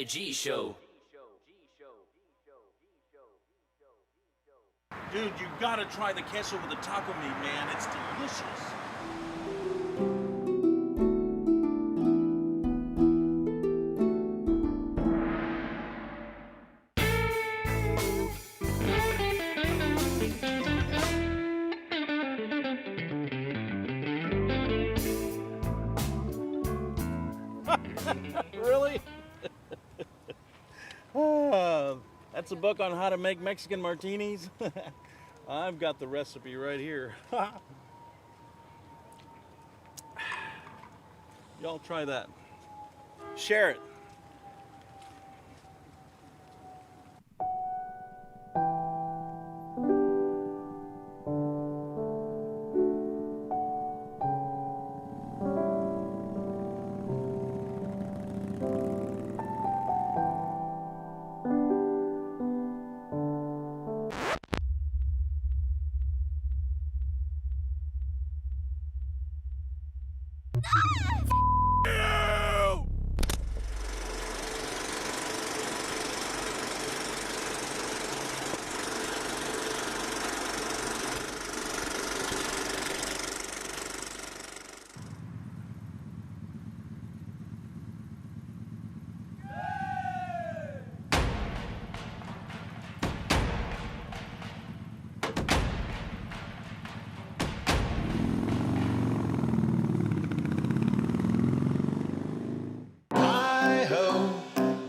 Daddy G Show. Dude, you gotta try the queso with the taco meat, man. It's delicious. Really? That's a book on how to make Mexican martinis. I've got the recipe right here. Y'all try that. Share it.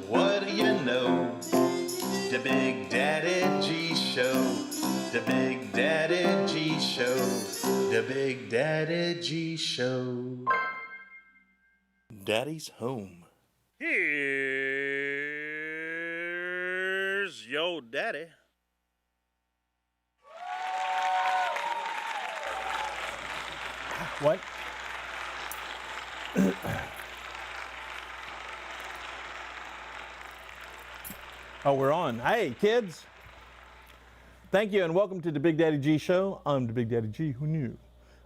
What do you know? The Big Daddy G Show. The Big Daddy G Show. The Big Daddy G Show. Daddy's home. Here's yo daddy. What? Oh, we're on. Hey, kids. Thank you and welcome to the Big Daddy G Show. I'm the Big Daddy G. Who knew?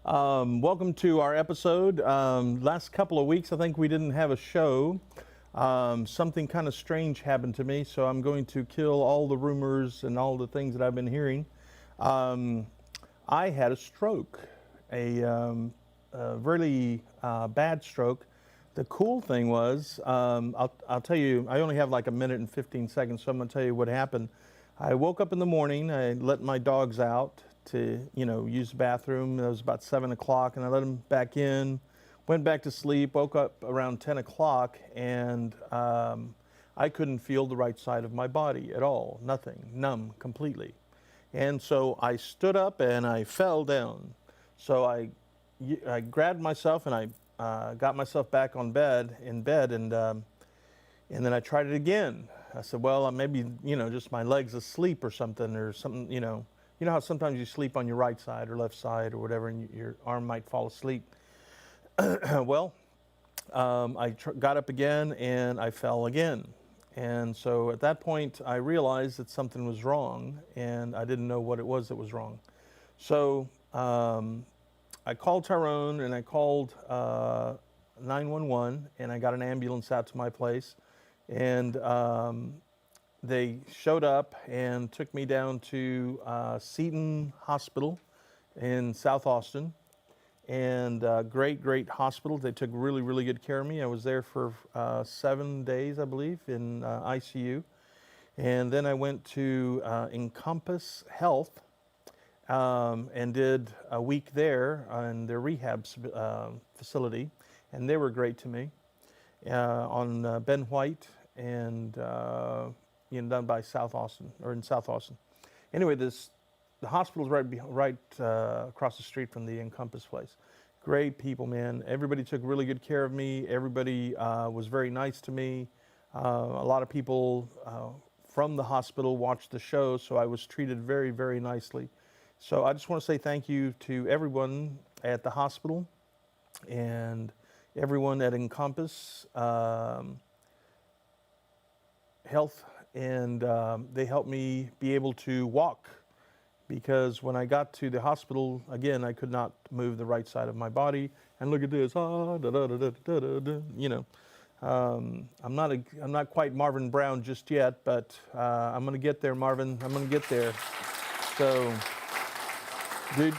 Welcome to our episode. Last couple of weeks, I think we didn't have a show. Something kind of strange happened to me, so I'm going to kill all the rumors and all the things that I've been hearing. I had a stroke, a really bad stroke. The cool thing was, I'll tell you, I only have like a minute and 15 seconds, so I'm going to tell you what happened. I woke up in the morning, I let my dogs out to, use the bathroom. It was about 7 o'clock, and I let them back in, went back to sleep, woke up around 10 o'clock, and I couldn't feel the right side of my body at all, nothing, numb completely. And so I stood up and I fell down. So I grabbed myself and I got myself back in bed, and then I tried it again. I said, well, maybe, just my leg's asleep or something, you know how sometimes you sleep on your right side or left side or whatever, and your arm might fall asleep. Well, I got up again and I fell again. And so at that point, I realized that something was wrong, and I didn't know what it was that was wrong. So I called Tyrone and I called 911, and I got an ambulance out to my place, and they showed up and took me down to Seton Hospital in South Austin, and great hospital. They took really, really good care of me. I was there for 7 days, I believe, in ICU, and then I went to Encompass Health, and did a week there in their rehab facility, and they were great to me, on Ben White and done by South Austin, or in South Austin. Anyway, the hospital's right across the street from the Encompass place. Great people, man. Everybody took really good care of me. Everybody was very nice to me. A lot of people from the hospital watched the show, so I was treated very, very nicely. So I just want to say thank you to everyone at the hospital and everyone at Encompass Health, and they helped me be able to walk, because when I got to the hospital, again, I could not move the right side of my body. And look at this, I'm not quite Marvin Brown just yet, but I'm gonna get there, Marvin. I'm gonna get there. So, dude,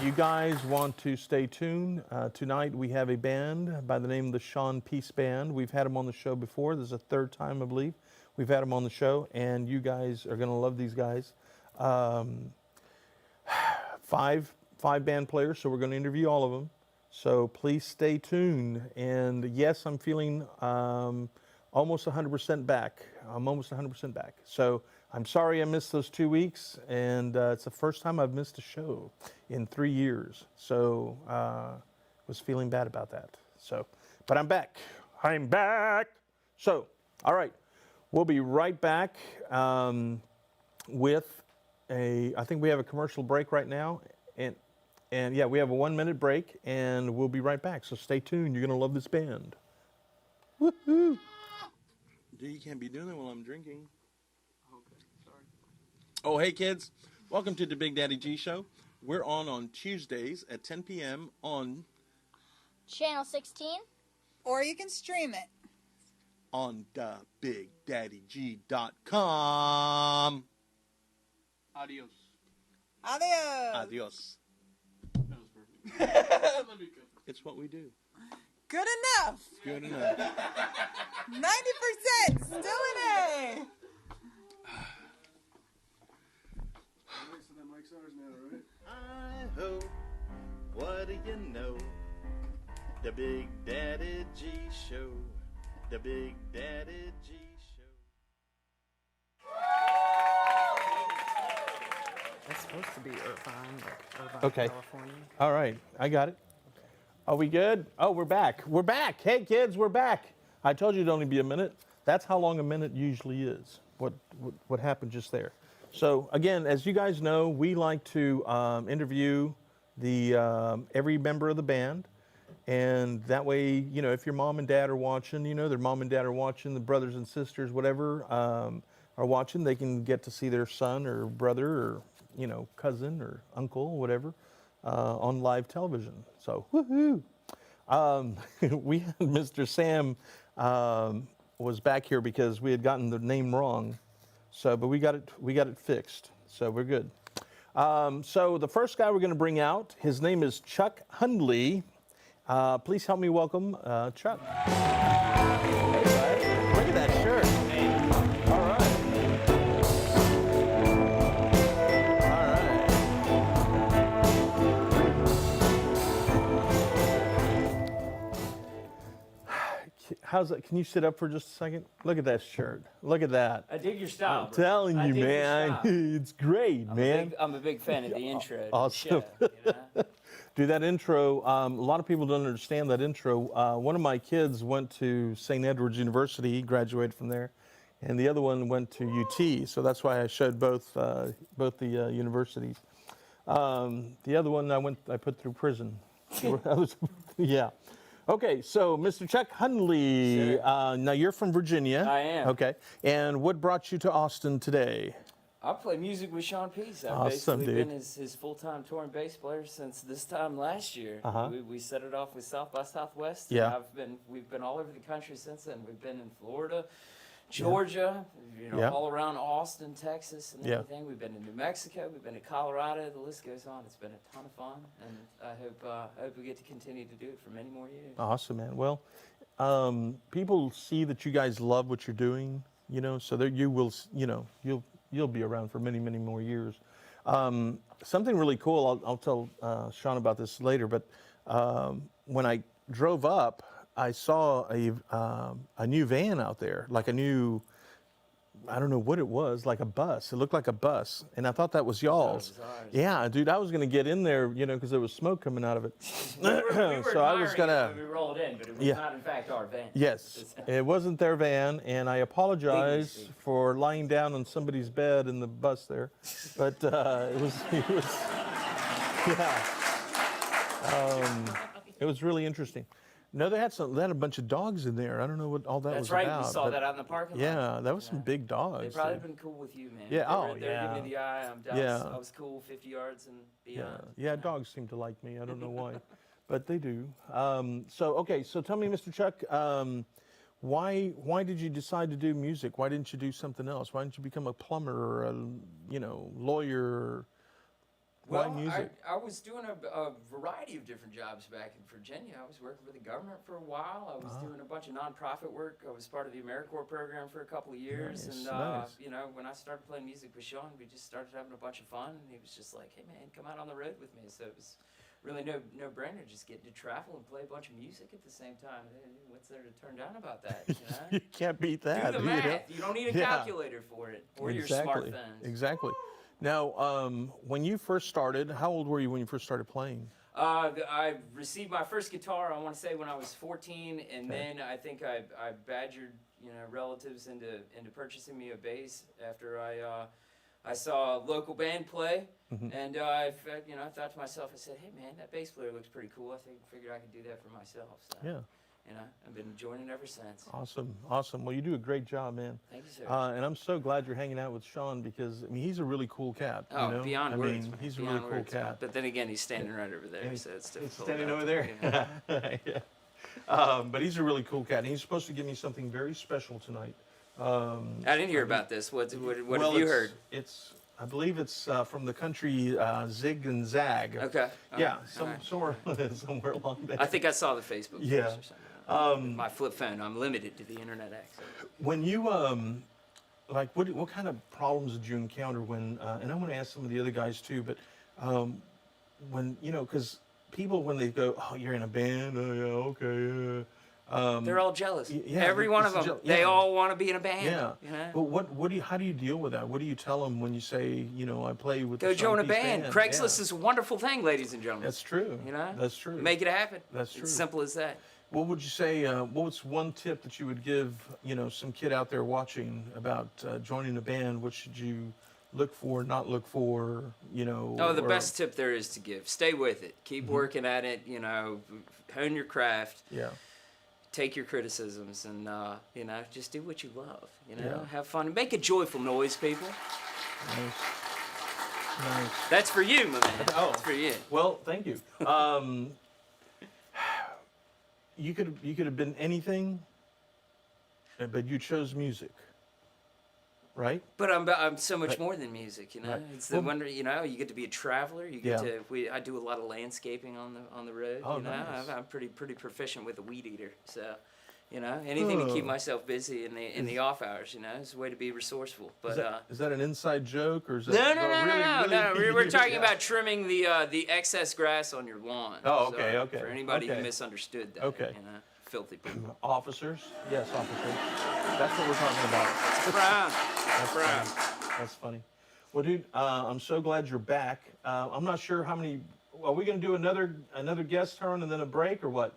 you guys want to stay tuned. Tonight we have a band by the name of the Shaun Peace Band. We've had them on the show before. This is the third time, I believe, we've had them on the show, and you guys are gonna love these guys. Five band players, so we're gonna interview all of them. So please stay tuned. And yes, I'm feeling almost 100% back. I'm almost 100% back. So I'm sorry I missed those 2 weeks, and it's the first time I've missed a show in 3 years. So was feeling bad about that. So, but I'm back. I'm back. So, all right, we'll be right back with I think we have a commercial break right now, and yeah, we have a 1 minute break, and we'll be right back. So stay tuned. You're gonna love this band. Woohoo! Dude, you can't be doing that while I'm drinking. Okay, sorry. Oh, hey kids, welcome to the Big Daddy G Show. We're on Tuesdays at 10 p.m. on Channel 16. Or you can stream it on thebigdaddyg.com. Adios. Adios. Adios. That was perfect. It's what we do. Good enough. Good enough. 90%. Still an A. Hi-ho, what do you know? The Big Daddy G Show. The Big Daddy G Show. It's supposed to be Irvine, Okay. California. All right, I got it. Are we good? Oh, we're back. We're back. Hey, kids, we're back. I told you it'd only be a minute. That's how long a minute usually is. What happened just there? So again, as you guys know, we like to interview every member of the band, and that way, you know, if your mom and dad are watching, you know, their mom and dad are watching, the brothers and sisters, whatever, are watching, they can get to see their son or brother or, you know, cousin or uncle, whatever, on live television. So, woohoo! We had Mr. Sam was back here because we had gotten the name wrong. So, but we got it fixed. So we're good. So the first guy we're going to bring out, his name is Chuck Hundley. Please help me welcome Chuck. Hey, bud. Look at that shirt. All right. How's that? Can you sit up for just a second? Look at that shirt. Look at that. I dig your style. I'm telling you, man. It's great, man. I'm a big fan of the intro. Awesome. To the show, you know? Dude, that intro, a lot of people don't understand that intro. One of my kids went to St. Edward's University. He graduated from there. And the other one went to UT. So that's why I showed both the universities. The other one I put through prison. Yeah. Okay, so Mr. Chuck Hundley, Sure. Now you're from Virginia. I am. Okay, and what brought you to Austin today? I play music with Shaun Peace. I've Awesome, basically dude. been his full-time touring bass player since this time last year. Uh-huh. We set it off with South by Southwest. Yeah. We've been all over the country since then. We've been in Florida, Georgia, you know, Yeah. all around Austin, Texas, and Yeah. everything. We've been in New Mexico. We've been to Colorado. The list goes on. It's been a ton of fun, and I hope we get to continue to do it for many more years. Awesome, man. Well, people see that you guys love what you're doing, you know, so that you will, you know, you'll be around for many, many more years. Something really cool. I'll tell Shaun about this later, but when I drove up, I saw a new van out there, like a new, I don't know what it was, like a bus. It looked like a bus, and I thought that was y'all's. It was ours. Yeah, dude, I was gonna get in there, you know, because there was smoke coming out of it. We were So I was admiring gonna. it when we rolled in, but it was Yeah. not in fact our van. Yes, it wasn't their van, and I apologize mistake. for lying down on somebody's bed in the bus there, but it was yeah, it was really interesting. No, they had a bunch of dogs in there. I don't know what all that That's was right. about. We saw but that out in the parking lot. yeah, that was Yeah. some big dogs. They've probably dude. been cool with you, man. Yeah, They oh, were there yeah. giving me the eye. Yeah. I was cool 50 yards and Yeah, beyond. yeah, dogs seem to like me. I don't know why. but they do. So tell me, Mr. Chuck, why did you decide to do music? Why didn't you do something else? Why didn't you become a plumber or a lawyer? Why Well, music? I was doing a variety of different jobs back in Virginia. I was working for the government for a while. I was doing a bunch of nonprofit work. I was part of the AmeriCorps program for a couple of years. Nice, And, nice. when I started playing music with Shaun, we just started having a bunch of fun. And he was just like, hey, man, come out on the road with me. So it was really no-brainer, just getting to travel and play a bunch of music at the same time. What's there to turn down about that, you know? You can't beat that. Do the math. You don't need a calculator for it, or your Exactly. smartphones. Exactly. Now, when you first started, how old were you when you first started playing? I received my first guitar, I want to say, when I was 14, and then I think I badgered, relatives into purchasing me a bass after I saw a local band play, and I thought to myself, I said, hey man, that bass player looks pretty cool. I figured I could do that for myself. So, Yeah. I've been enjoying it ever since. Awesome. Well, you do a great job, man. Thank you, sir. And I'm so glad you're hanging out with Shaun because he's a really cool cat. Oh, beyond words. He's a beyond really cool words. cat. But then again, he's standing right over there, so it's difficult. He's standing not over to- there. yeah. Yeah. But he's a really cool cat. And he's supposed to give me something very special tonight. I didn't hear about this. What Well, have you heard? I believe it's from the country Zig and Zag. Okay. Yeah, All right. somewhere along there. I think I saw the Facebook Yeah. post or something. My flip phone, I'm limited to the internet access. When you what kind of problems did you encounter when? And I want to ask some of the other guys too, but when because people when they go, oh, you're in a band, oh yeah, okay, yeah. They're all jealous. yeah, Every one of it's them. yeah. They all want to be in a band. Yeah. You know? But how do you deal with that? What do you tell them when you say, I play with Go the join a Shaun Peace band. band? Craigslist Yeah. is a wonderful thing, ladies and gentlemen. That's true. That's true. Make it happen. That's true. It's simple as that. What would you say? What's one tip that you would give, some kid out there watching about joining a band? What should you look for, not look for? Oh, the best tip there is to give. Stay with it. Keep working at it. Hone your craft. Yeah. Take your criticisms and just do what you love. Yeah. Have fun. Make a joyful noise, people. Nice. That's for you, my man. Oh. That's for you. Well, thank you. You could have been anything, but you chose music, right? But I'm so much Right. more than music, Right. It's the Well- wonder, you get to be a traveler. You get Yeah. I do a lot of landscaping on the road. Oh, nice. I'm pretty proficient with a weed eater. So, anything to keep Oh. myself busy in the off hours. Is a way to be resourceful. But Is that an inside joke or is that no. really, We're talking yeah. about trimming the excess grass on your lawn. Oh, So, okay. For anybody Okay. who misunderstood that. Okay. Filthy people. Officers? Yes, officers. That's what we're talking about. Brown. That's Brown. funny. That's funny. Well, dude, I'm so glad you're back. I'm not sure how many. Are we going to do another guest turn and then a break or what?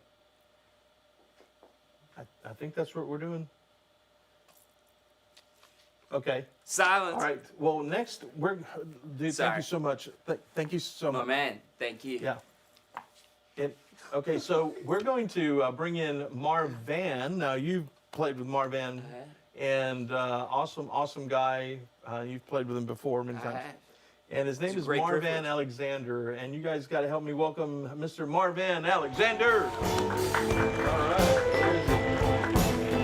I think that's what we're doing. Okay. Silence. All right. Well, next dude. Thank Sorry. you so much. Thank you so My much. man. Thank you. Yeah. Okay, so we're going to bring in Marv Van. Now you've played with Marv Van, and awesome guy. You've played with him before many times. And his name It's a is great Marvan privilege. Alexander. And you guys got to help me welcome Mr. Marvan Alexander. All right. Where is he?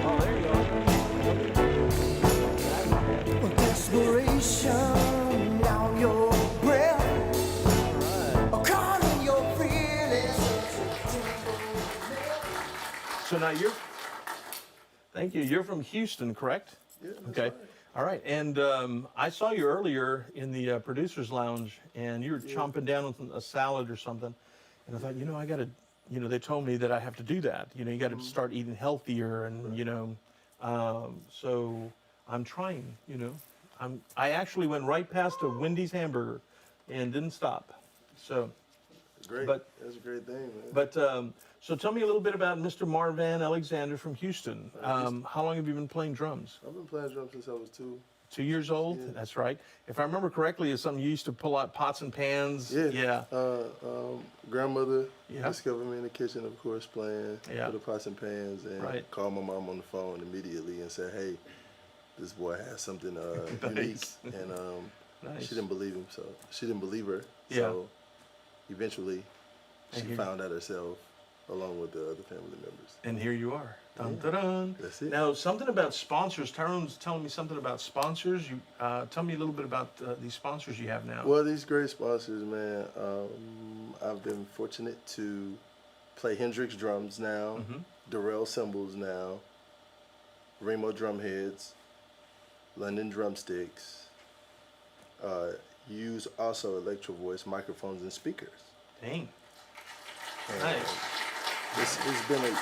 Oh, there you are. Desperation, now your breath, calling your feelings. So now thank you. You're from Houston, correct? Yeah, that's Okay. right. All right. And I saw you earlier in the producer's lounge, and you were chomping down on a salad or something. And I thought, I got to, they told me that I have to do that. You got to start eating healthier, and so I'm trying. I actually went right past a Wendy's hamburger, and didn't stop. So. Great. But- That's a great thing, man. But so tell me a little bit about Mr. Marvan Alexander from Houston. How long have you been playing drums? I've been playing drums since I was 2. 2 years old? Yeah. That's right. If I remember correctly, it's something you used to pull out pots and pans. Yeah. Yeah. Grandmother Yeah. discovered me in the kitchen, of course, playing Yeah. with the pots and pans, and Right. called my mom on the phone immediately and said, "Hey, this boy has something unique." Nice. And Nice. she didn't believe him, so she didn't believe her. Yeah. So eventually, She found out herself along with the other family members. And here you are. Dun, dun, dun. That's it. Now, something about sponsors. Tyrone's telling me something about sponsors. You tell me a little bit about these sponsors you have now. Well, these great sponsors, man. I've been fortunate to play Hendrix drums now, Darrell cymbals now, Remo drumheads, London drumsticks. Use also Electro Voice microphones and speakers. Dang. And Nice. It's been a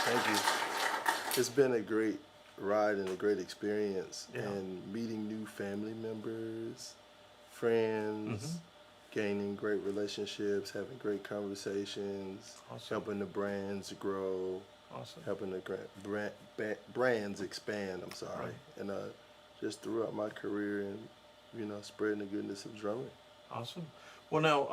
thank you. It's been a great ride and a great experience, Yeah. and meeting new family members, friends, gaining great relationships, having great conversations, Awesome. helping the brands grow, Awesome. helping the brands expand. I'm sorry, Right. and just throughout my career and spreading the goodness of drumming. Awesome. Well, now,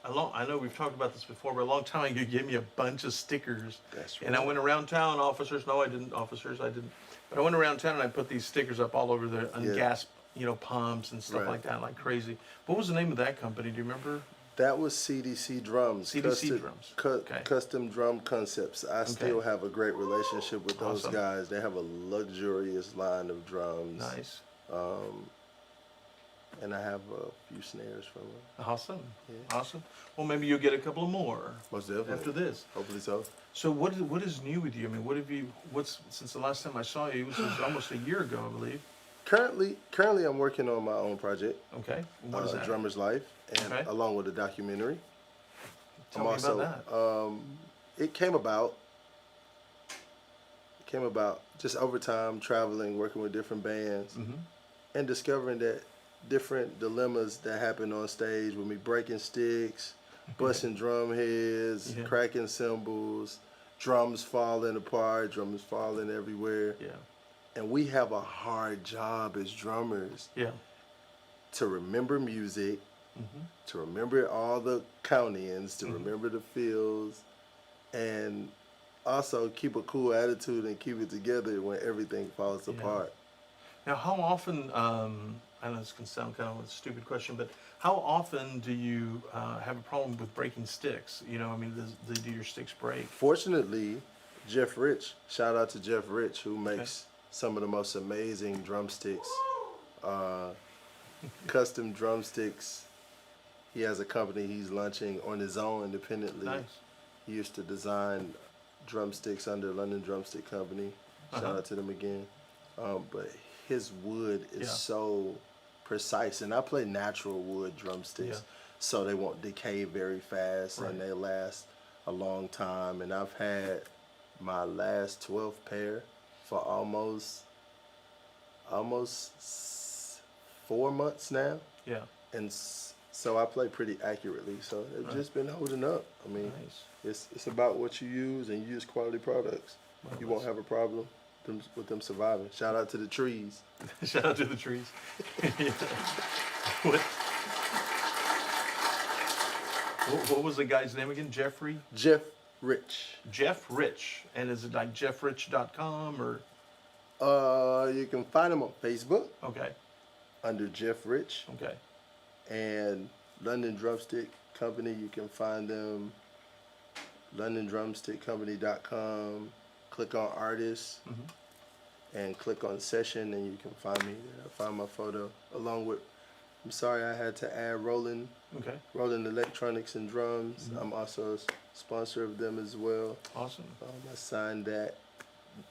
I know we've talked about this before, but a long time ago, you gave me a bunch of stickers. That's And I right. went around town, I didn't. But I went around town and I put these stickers up all over the Yeah. gas, pumps and stuff Right. like that, like crazy. What was the name of that company? Do you remember? That was CDC Drums. CDC Drums. Okay. Custom Drum Concepts. I still have a great relationship with those Awesome. guys. They have a luxurious line of drums. Nice. And I have a few snares from them. Awesome. Yeah. Awesome. Well, maybe you'll get a couple of more Most definitely. after this. Hopefully so. So what is new with you? I mean, since the last time I saw you, which was almost a year ago, I believe. Currently I'm working on my own project, Okay. What is that? Drummer's Life, and Okay. along with a documentary. Tell me about that. It came about just over time, traveling, working with different bands, Mm-hmm. and discovering that different dilemmas that happen on stage with me breaking sticks, busting drum heads, Yeah. cracking cymbals, drums falling apart, drums falling everywhere. Yeah. And we have a hard job as drummers Yeah. to remember music, Mm-hmm. to remember all the count-ins, to remember the fills, and also keep a cool attitude and keep it together when everything falls apart. Now, how often? I know this can sound kind of a stupid question, but how often do you have a problem with breaking sticks? Do your sticks break? Fortunately, Jeff Rich, shout out to Jeff Rich, who makes some of the most amazing drumsticks, custom drumsticks. He has a company he's launching on his own independently. Nice. He used to design drumsticks under London Drumstick Company. Shout out to them again. But his wood is so precise, and I play natural wood drumsticks, so they won't decay very fast, and they last a long time. And I've had my last 12th pair for almost 4 months now, Yeah. and so I play pretty accurately. So they've just been holding up. I mean, Nice. it's about what you use, and you use quality products. You won't have a problem with them surviving. Shout out to the trees. Shout out to the trees. What? What was the guy's name again? Jeffrey? Jeff Rich. Jeff Rich. And is it like jeffrich.com or? You can find him on Facebook Okay. under Jeff Rich, Okay. and London Drumstick Company. You can find them LondonDrumstickCompany.com. Click on artists and click on session, and you can find me there. Find my photo along with. I'm sorry, I had to add Roland Okay. Electronics and Drums. I'm also a sponsor of them as well. Awesome. I signed that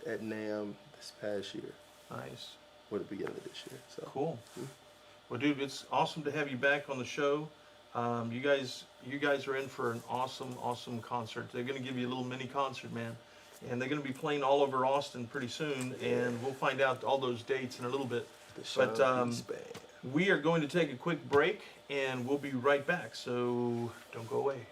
at NAMM this past year, Nice. or the beginning of this year. So Cool. Well, dude, it's awesome to have you back on the show. You guys are in for an awesome concert. They're going to give you a little mini concert, man. And they're going to be playing all over Austin pretty soon, and we'll find out all those dates in a little bit. the Shaun But Peace Band. we are going to take a quick break, and we'll be right back. So don't go away.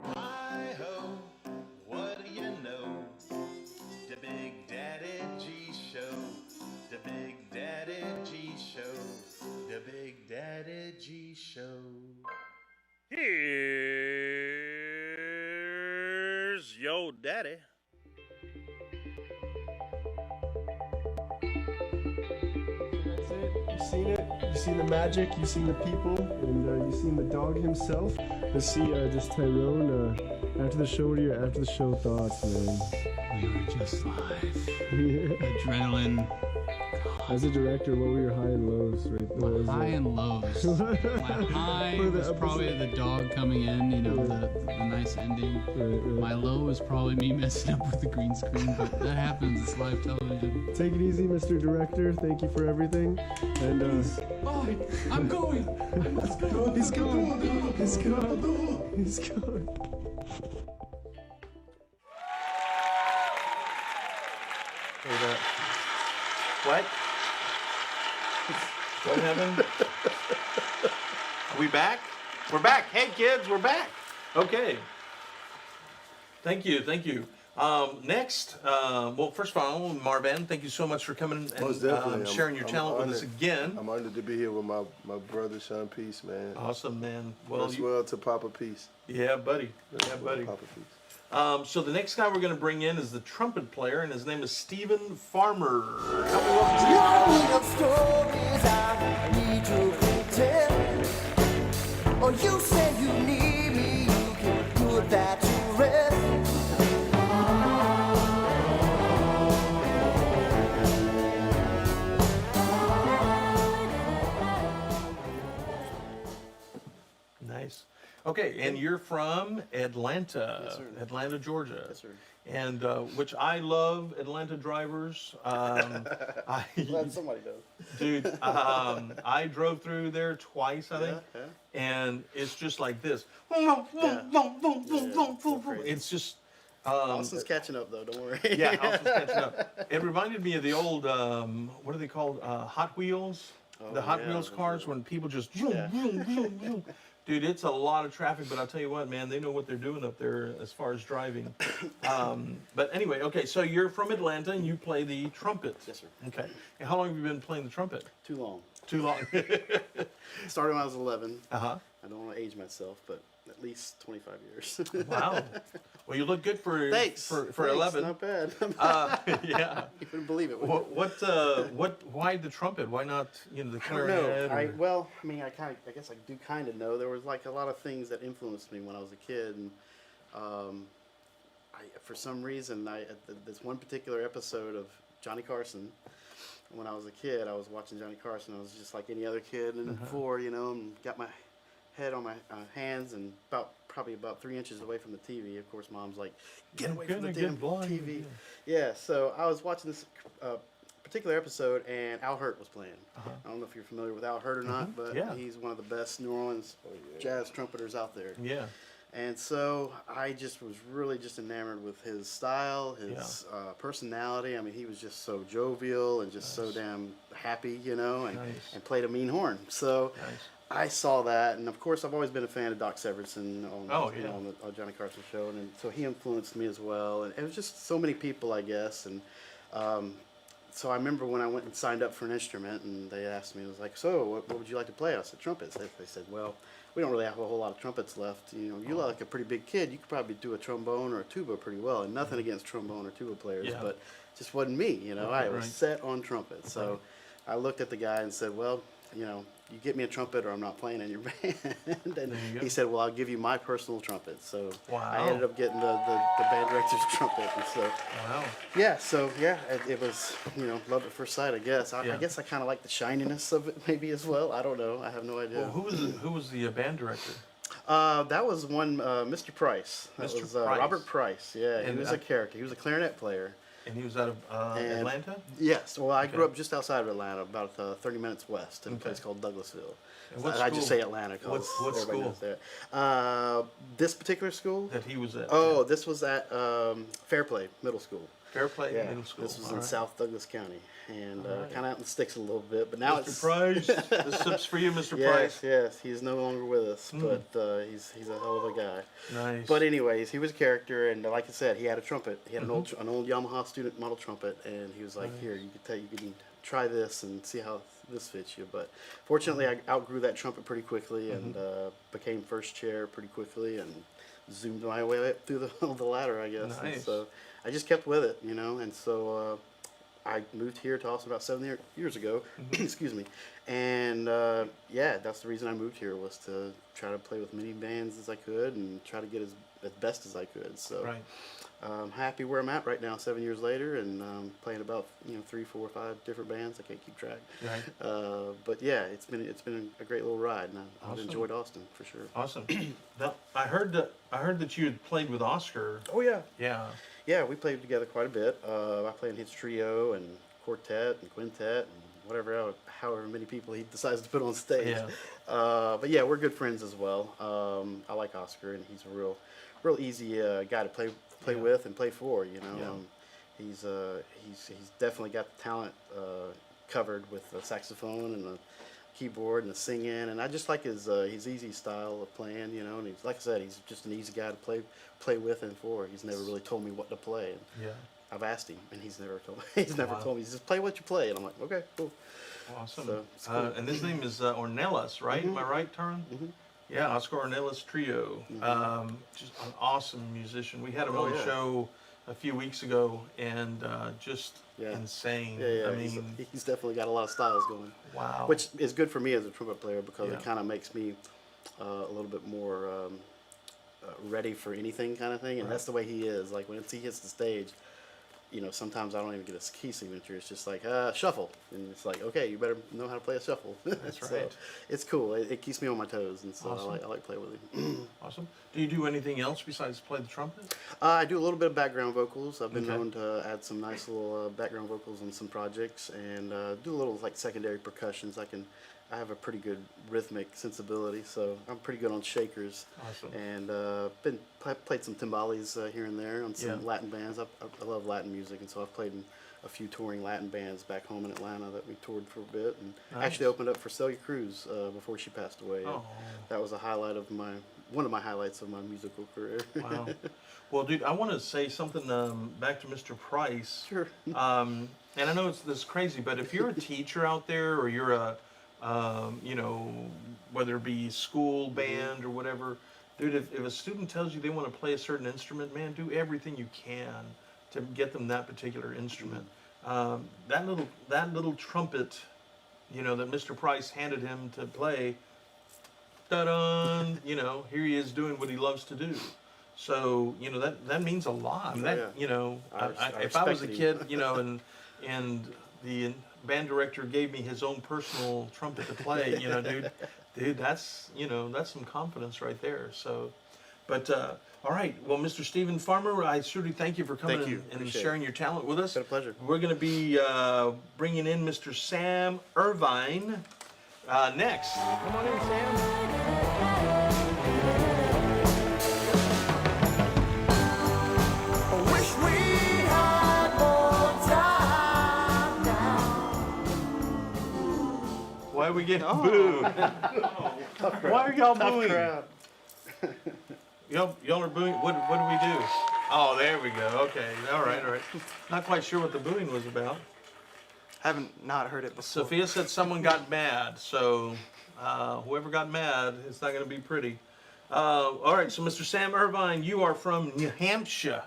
Hi ho, what Here's your daddy. That's it. You've seen it. You've seen the magic. You've seen the people, and you've seen the dog himself. Let's see, just Tyrone. After the show, what are your after the show thoughts, man? We were just live. Yeah. Adrenaline. As a director, what were your high and lows? Right? What was High it? and lows. My high For the was probably episode. the dog coming in, you know, the nice ending. Right. My low was probably me messing up with the green screen, but that happens. It's live television. Take it easy, Mr. Director. Thank you for everything. And Oh, I'm going. I must go. he's gone. He's gone. He's gone. What? What happened? Are we back? We're back. Hey, kids, we're back. Okay. Thank you. Next, well, first of all, Marvin, thank you so much for coming Most and definitely. sharing your talent with us honored. again. I'm honored to be here with my brother Shaun Peace, man. Awesome, man. Well, As well to Papa Peace. yeah, buddy. Yeah, buddy. Papa Peace. So the next guy we're going to bring in is the trumpet player, and his name is Stephen Farmer. Help me welcome Stephen. Of stories I need to tell. Oh, you say you need me, you can put that to rest. Nice. Okay, and you're from Atlanta, Yes, sir. Atlanta, Georgia. Yes, sir. And which I love Atlanta drivers. Glad somebody does. Dude, I drove through there twice, I think, Yeah. and it's just like this. crazy. It's just. Austin's catching up though. Don't worry. Yeah, Austin's catching up. It reminded me of the old, what are they called? Hot Wheels. The Hot yeah, Wheels those cars are- when people just. Yeah. Dude, it's a lot of traffic, but I'll tell you what, man, they know what they're doing up there as far as driving. But anyway, okay, so you're from Atlanta and you play the trumpet. Yes, sir. Okay. And how long have you been playing the trumpet? Too long. Too long. Started when I was 11. Uh-huh. I don't want to age myself, but at least 25 years. Wow. Well, you look good for Thanks. for Thanks, 11. Not bad. Yeah. You wouldn't believe it. Would you? Why the trumpet? Why not, the I don't know. clarinet? I guess I do kind of know. There was like a lot of things that influenced me when I was a kid, and for some reason, this one particular episode of Johnny Carson. When I was a kid, I was watching Johnny Carson. I was just like any other kid, and and got my head on my hands and probably about 3 inches away from the TV. Of course, Mom's like, "Get away from the Gonna get damn blind." TV." Yeah, so I was watching this particular episode, and Al Hirt was playing. I don't know if you're familiar with Al Hirt or not, but Yeah. he's one of the best New Orleans jazz trumpeters out there. Yeah. And so I just was really just enamored with his style, his personality. I mean, he was just so jovial and just so damn happy, and played a mean horn. So I saw that, and of course, I've always been a fan of Doc Severinsen on the Johnny Carson show, and so he influenced me as well. And it was just so many people, I guess. And so I remember when I went and signed up for an instrument, and they asked me, it was like, "So, what would you like to play?" I said, "Trumpets." They said, "Well, we don't really have a whole lot of trumpets left. You're like a pretty big kid. You could probably do a trombone or a tuba pretty well." And nothing against trombone or tuba players, but just wasn't me. I was set on trumpet. So I looked at the guy and said, "Well, you get me a trumpet or I'm not playing in your band." And he said, "Well, I'll give you my personal trumpet." So I ended up getting the band director's trumpet. And so it was love at first sight, I guess. I guess I kind of like the shininess of it maybe as well. I don't know. I have no idea. Well, who was the band director? That was one Mr. Price. That Mr. was Price. Robert Price. Yeah, he And, was a character. He was a clarinet player. And he was out of Atlanta? Yes. Well, I grew up just outside of Atlanta, about 30 minutes west, in a place called Douglasville. I just say Atlanta because what everybody school? knows that. This particular school? That he was at? Oh, this was at Fairplay Middle School. Fair Play Yeah, Middle School. this was All in right. South Douglas County, and All right. kind of out in the sticks a little bit. But now Mr. Price, this sip's for you, Mr. Price. Yes, he's no longer with us, but he's a hell of a guy. Nice. But anyways, he was a character, and like I said, he had a trumpet. He had an old Yamaha student model trumpet, and he was like, "Here, you can try this and see how this fits you." But fortunately, I outgrew that trumpet pretty quickly, and became first chair pretty quickly, and zoomed my way up through the ladder, I guess. And Nice. so I just kept with it, and so. I moved here to Austin about 7 years ago, excuse me, and yeah, that's the reason I moved here, was to try to play with many bands as I could and try to get as best as I could. So Right. I'm happy where I'm at right now, 7 years later, and playing about 3, 4, 5 different bands. I can't keep track. Right. But yeah, it's been a great little ride, and I've Awesome. enjoyed Austin for sure. Awesome. Now, I heard that you had played with Oscar. Oh yeah. Yeah. Yeah, we played together quite a bit. I play in his trio and quartet and quintet and however many people he decides to put on stage. Yeah. But yeah, we're good friends as well. I like Oscar, and he's a real easy guy to play with and play for. Yeah. He's definitely got the talent covered with the saxophone and the keyboard and the singing, and I just like his easy style of playing. And he's, like I said, he's just an easy guy to play with and for. He's never really told me what to play. And Yeah. I've asked him, and he's never told me. Told me. He's just play what you play, and I'm like, okay, cool. Awesome. So, it's cool. And his name is Ornelas, right? Am I right, Taran? Yeah, Oscar Ornelas Trio. Just an awesome musician. We had him on the show a few weeks ago, and just insane. Yeah, I mean, he's definitely got a lot of styles going. wow. Which is good for me as a trumpet player, because Yeah. it kind of makes me a little bit more ready for anything kind of thing, and that's the way he is. Like, when he hits the stage, sometimes I don't even get a key signature. It's just like, shuffle. And it's like, okay, you better know how to play a shuffle. That's So right. it's cool. It keeps me on my toes, and so Awesome. I like playing with him. Awesome. Do you do anything else besides play the trumpet? I do a little bit of background vocals. I've been Okay. known to add some nice little background vocals on some projects, and do a little like secondary percussions. I have a pretty good rhythmic sensibility, so I'm pretty good on shakers. Awesome. And played some timbales here and there on some Yeah. Latin bands. I love Latin music, and so I've played in a few touring Latin bands back home in Atlanta that we toured for a bit, and Nice. actually opened up for Celia Cruz before she passed away. Oh. That was one of my highlights of my musical career. Wow. Well, dude, I want to say something back to Mr. Price. Sure. And I know this crazy, but if you're a teacher out there, or you're a, whether it be school band or whatever, dude, if a student tells you they want to play a certain instrument, man, do everything you can to get them that particular instrument. That little trumpet, that Mr. Price handed him to play. Ta-da! Here he is doing what he loves to do. So that means a lot. If I was a kid, and the band director gave me his own personal trumpet to play, dude, that's some confidence right there. So, but all right, well, Mr. Stephen Farmer, I surely thank you for coming Thank you. and Appreciate sharing your talent with us. It's been a pleasure. We're going to be bringing in Mr. Sam Irvine next. Come on in, Sam. Wish we had more time now. Why are we getting booed? Why are y'all booing? Crowd. Y'all are booing. What do we do? Oh, there we go. Okay. All right. Not quite sure what the booing was about. Haven't not heard it before. Sophia said someone got mad, so whoever got mad, it's not going to be pretty. All right, so Mr. Sam Irvine, you are from New Hampshire.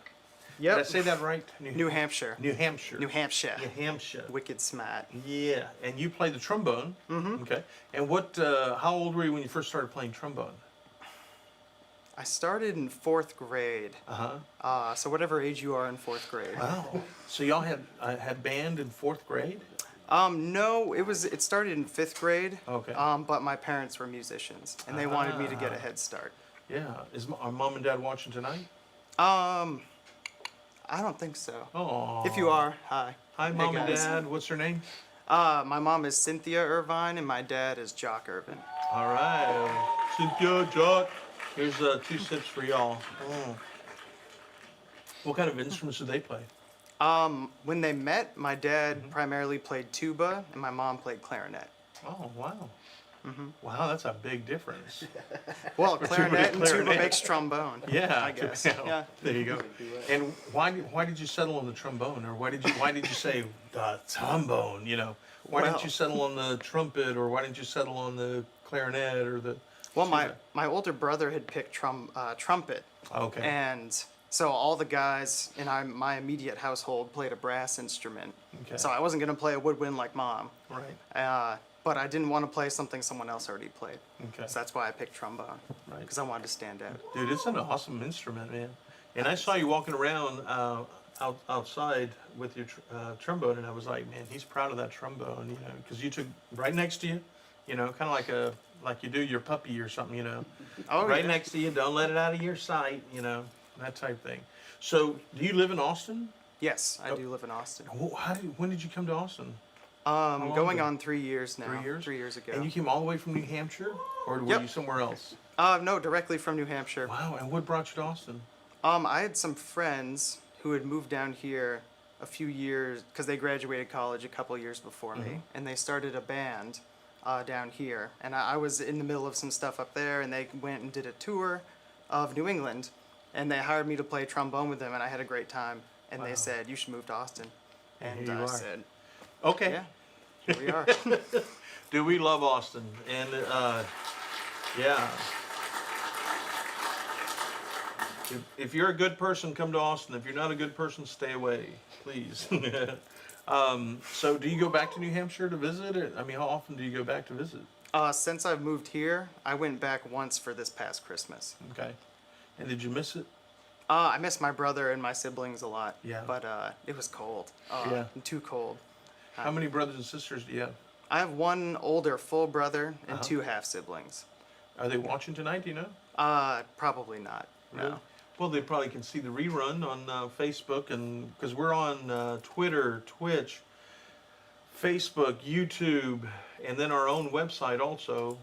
Yep. Did I say that right? New Hampshire. New Hampshire. New Hampshire. New Hampshire. Wicked smart. Yeah, and you play the trombone. Mm-hmm. Okay. And how old were you when you first started playing trombone? I started in 4th grade. Uh-huh. So whatever age you are in 4th grade. Wow. So y'all had band in 4th grade? No, it started in 5th grade. Okay. But my parents were musicians, and they wanted me to get a head start. Yeah. Are mom and dad watching tonight? I don't think so. Oh. If you are, hi. Hi, Hey, mom and guys. dad. What's her name? My mom is Cynthia Irvine, and my dad is Jock Irvine. All right. Cynthia, Jock. Here's 2 sips for y'all. Mm. What kind of instruments do they play? When they met, my dad primarily played tuba, and my mom played clarinet. Oh, wow. Wow, that's a big difference. Well, For clarinet and tuba clarinet. makes trombone. Yeah, I guess. yeah. There you go. And why did you settle on the trombone, or why did you say the trombone? You know, why didn't you settle on the trumpet, or why didn't you settle on the clarinet or the? Well, my older brother had picked trumpet. Okay. And so all the guys in my immediate household played a brass instrument. Okay. So I wasn't going to play a woodwind like mom. Right. But I didn't want to play something someone else already played. Okay. So that's why I picked trombone. Right. Because I wanted to stand out. Dude, it's an awesome instrument, man. And I saw you walking around outside with your trombone, and I was like, man, he's proud of that trombone, you know, because you took right next to you, you know, kind of like you do your puppy or something, you know. Oh, right yeah. next to you, don't let it out of your sight, you know, that type thing. So, do you live in Austin? Yes, I do live in Austin. When did you come to Austin? Going on 3 years now. 3 years? 3 years ago. And you came all the way from New Hampshire, or were you somewhere else? No, directly from New Hampshire. Wow, and what brought you to Austin? I had some friends who had moved down here a few years, because they graduated college a couple years before me, and they started a band down here. And I was in the middle of some stuff up there, and they went and did a tour of New England, and they hired me to play trombone with them, and I had a great time. And they said, you should move to Austin. And here you I are. said, okay. Yeah, here we are. Do we love Austin? And yeah. If you're a good person, come to Austin. If you're not a good person, stay away, please. So do you go back to New Hampshire to visit? I mean, how often do you go back to visit? Since I've moved here, I went back once for this past Christmas. Okay. And did you miss it? I miss my brother and my siblings a lot. Yeah. But it was cold. Yeah. Too cold. How many brothers and sisters do you have? I have one older full brother and two half siblings. Are they watching tonight, do you know? Probably not. Really? No. Well, they probably can see the rerun on Facebook, and because we're on Twitter, Twitch, Facebook, YouTube, and then our own website also,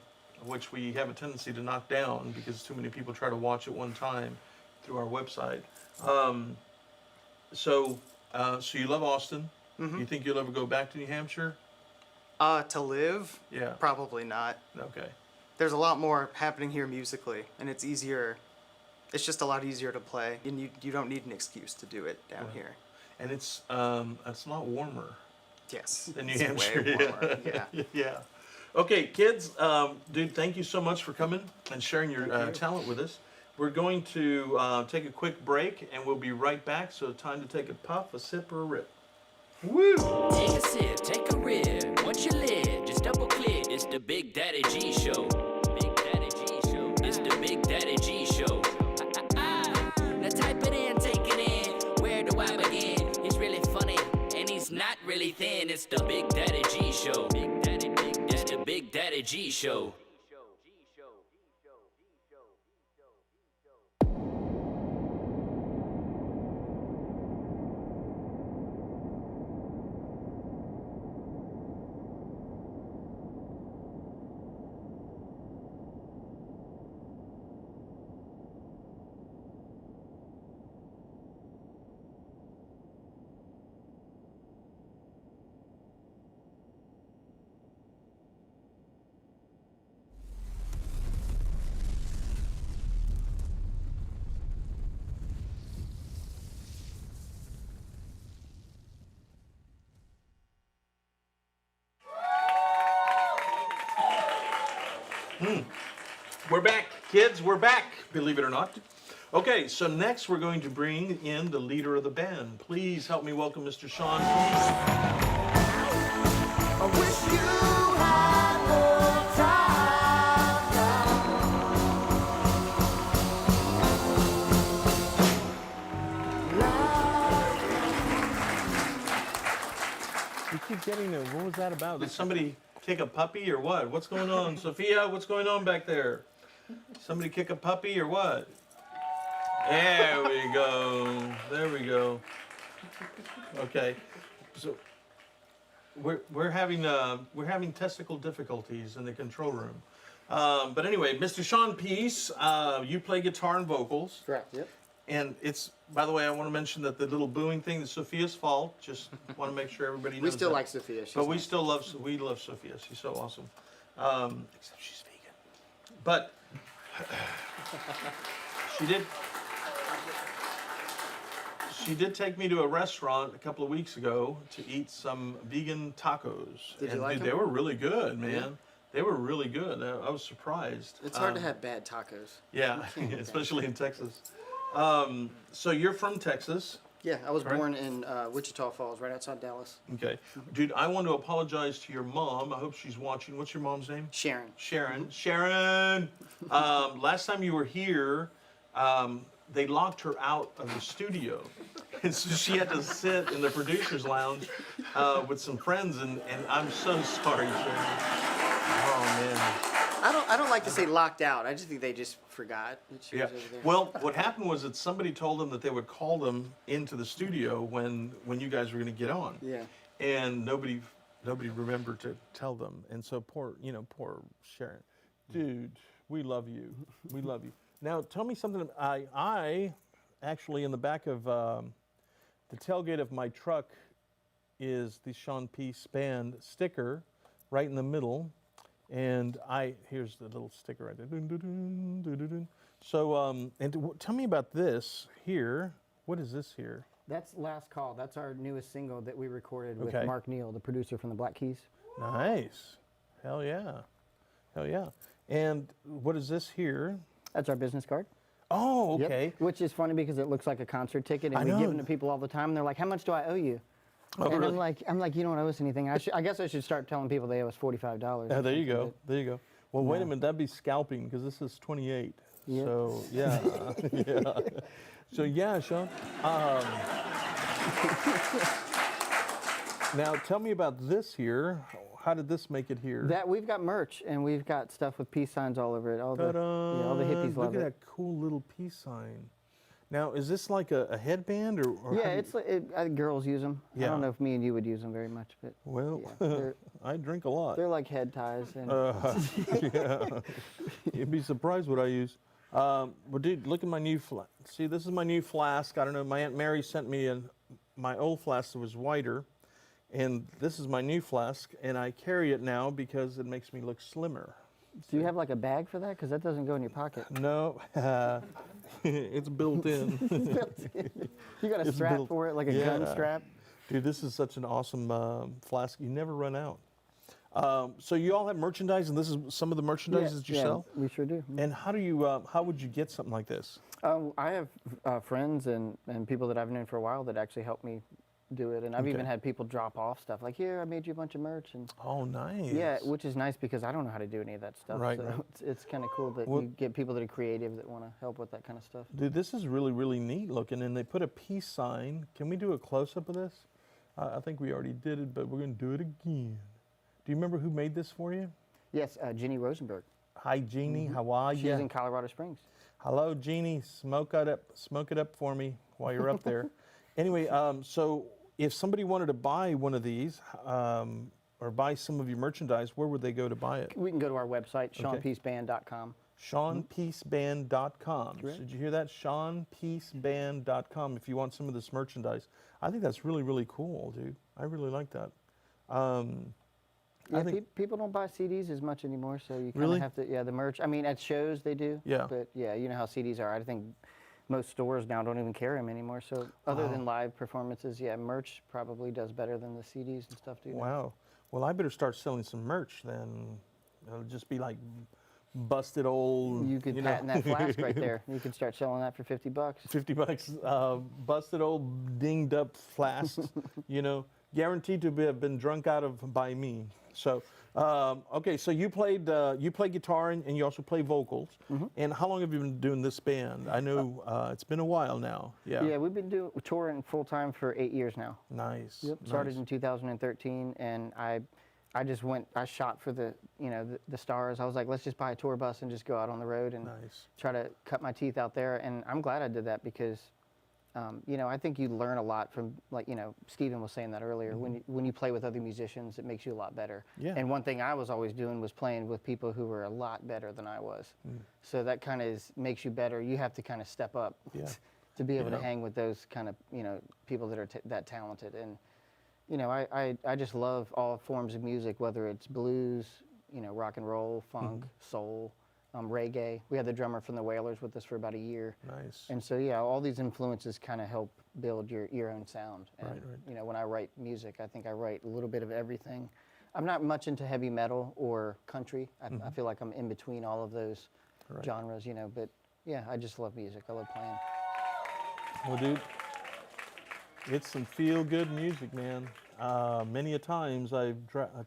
which we have a tendency to knock down because too many people try to watch at one time through our website. So you love Austin. Mm-hmm. You think you'll ever go back to New Hampshire? To live? Yeah. Probably not. Okay. There's a lot more happening here musically, and it's easier. It's just a lot easier to play, and you don't need an excuse to do it down here. And it's a lot warmer. Yes. In New It's Hampshire. way warmer. Yeah. Yeah. Okay, kids, dude, thank you so much for coming and sharing your talent with us. We're going to take a quick break, and we'll be right back. So time to take a puff, a sip, or a rip. Woo! Take a sip, take a rip. Once you live, just double click. It's the Big Daddy G Show. Big Daddy G Show. It's the Big Daddy G Show. Now type it in, take it in. Where do I begin? He's really funny, and he's not really thin. It's the Big Daddy G Show. Big Daddy, it's the Big Daddy G Show. We're back, kids. We're back, believe it or not. Okay, so next we're going to bring in the leader of the band. Please help me welcome Mr. Shaun. I wish you had more We keep getting it. What was that about? Did somebody kick a puppy or what? What's going on? Sophia, what's going on back there? Somebody kick a puppy or what? There we go. There we go. Okay. So we're having testicle difficulties in the control room. But anyway, Mr. Shaun Peace, you play guitar and vocals. Correct. Yep. And it's, by the way, I want to mention that the little booing thing is Sophia's fault. Just want to make sure everybody knows. We still that. like Sophia. She's But we nice. still love Sophia. She's so awesome. Except she's vegan. But she did take me to a restaurant a couple of weeks ago to eat some vegan tacos. Did you and like dude, them? they were really good, man. Yeah. They were really good. I was surprised. It's hard to have bad tacos. Yeah, You can't have especially in Texas. So you're from Texas. Yeah, I was Right. born in Wichita Falls, right outside Dallas. Okay. Dude, I want to apologize to your mom. I hope she's watching. What's your mom's name? Sharon. Sharon. Sharon! Last time you were here, they locked her out of the studio. And so she had to sit in the producer's lounge with some friends, and I'm so sorry, Sharon. Oh, man. I don't like to say locked out. I just think they just forgot that she Yeah. was over there. Well, what happened was that somebody told them that they would call them into the studio when you guys were going to get on. Yeah. And nobody remembered to tell them. And so poor Sharon. Dude, we love you. We love you. Now, tell me something. I actually, in the back of the tailgate of my truck is the Shaun Peace Band sticker right in the middle. And here's the little sticker right there. Dun, dun, dun, dun, dun, dun. So, tell me about this here. What is this here? That's Last Call. That's our newest single that we recorded Okay. with Mark Neal, the producer from the Black Keys. Nice. Hell yeah. Hell yeah. And what is this here? That's our business card. Oh, Yep. okay. Which is funny because it looks like a concert ticket, and I we give know. them to people all the time. And they're like, "How much do I owe you?" Oh, and really? I'm like, you don't owe us anything. I guess I should start telling people they owe us $45. There you go. There you go. Well, wait a Yeah. minute. That'd be scalping because this is 28. Yep. So yeah, yeah. So yeah, Shaun. Now tell me about this here. How did this make it here? That we've got merch, and we've got stuff with peace signs all over it. All the hippies Look love at it. that cool little peace sign. Now, is this like a headband or Yeah, how do it's like, girls use them. I Yeah. don't know if me and you would use them very much, but well, yeah, they're- I drink a lot. they're like head ties. And Yeah. You'd be surprised what I use. Well, dude, look at my new flask. See, this is my new flask. I don't know. My Aunt Mary sent me my old flask that was whiter, and this is my new flask, and I carry it now because it makes me look slimmer. do you have like a bag for that? Because that doesn't go in your pocket. No, it's built in. You got a It's strap built- for it, like a gun Yeah. strap? Dude, this is such an awesome flask. You never run out. So you all have merchandise, and this is some of the merchandise that you sell? We sure do. And how do you? How would you get something like this? I have friends and people that I've known for a while that actually help me do it. And I've even Okay. had people drop off stuff like, here, I made you a bunch of merch. And Oh, nice. yeah, which is nice because I don't know how to do any of that stuff. Right, so right. it's kind of cool that Well- you get people that are creative that want to help with that kind of stuff. Dude, this is really, really neat looking, and they put a peace sign. Can we do a close-up of this? I think we already did it, but we're going to do it again. Do you remember who made this for you? Yes, Jeannie Rosenberg. Hi, Jeannie. How are She's you? in Colorado Springs. Hello, Jeannie. Smoke it up for me while you're up there. Anyway, so if somebody wanted to buy one of these or buy some of your merchandise, where would they go to buy it? We can go to our website, ShaunPeaceBand.com. ShaunPeaceBand.com. So did you hear that? ShaunPeaceBand.com if you want some of this merchandise. I think that's really, really cool, dude. I really like that. Yeah, I think, people don't buy CDs as much anymore, so you kind of Really? have to, the merch. I mean, at shows they do. Yeah. But yeah, you know how CDs are. I think most stores now don't even carry them anymore. So other than live performances, yeah, merch probably does better than the CDs and stuff do. now. wow. Well, I better start selling some merch then. It'll just be like busted old. You could know. patent that flask right there. You could start selling that for $50. $50, busted old dinged up flasks, guaranteed to have been drunk out of by me. So, okay, so you play guitar and you also play vocals. Mm-hmm. And how long have you been doing this band? I know it's been a while now. Yeah. Yeah, we've been touring full time for 8 years now. Nice. Yep. Started in 2013, and I shot for the stars. I was like, let's just buy a tour bus and just go out on the road and try to cut my teeth out there. And I'm glad I did that because, I think you learn a lot from, Stephen was saying that earlier. When you play with other musicians, it makes you a lot better. Yeah. And one thing I was always doing was playing with people who were a lot better than I was. So that kind of makes you better. You have to kind of step up. Yeah. to be able You to know? hang with those kind of, people that are that talented. And, I just love all forms of music, whether it's blues, rock and roll, funk, soul, reggae. We had the drummer from the Wailers with us for about a year. Nice. And so, yeah, all these influences kind of help build your own sound. And, Right. when I write music, I think I write a little bit of everything. I'm not much into heavy metal or country. I feel like I'm in between all of those genres, but yeah, I just love music. I love playing. Well, dude, it's some feel-good music, man. Many a times I've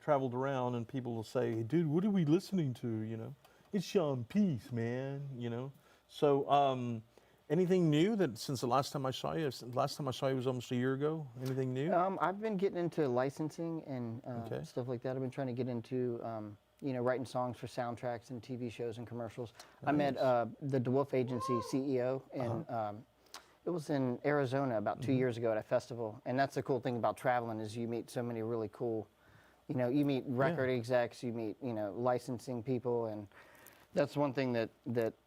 traveled around and people will say, hey, dude, what are we listening to, It's Shaun Peace, man, So, anything new that since the last time I saw you? Last time I saw you was almost a year ago. Anything new? I've been getting into licensing and stuff like that. I've been trying to get into, writing songs for soundtracks and TV shows and commercials. I met the DeWolf Agency CEO in, it was in Arizona about 2 years ago at a festival. And that's the cool thing about traveling is you meet so many really cool, you meet record execs, you meet, licensing people, and that's one thing that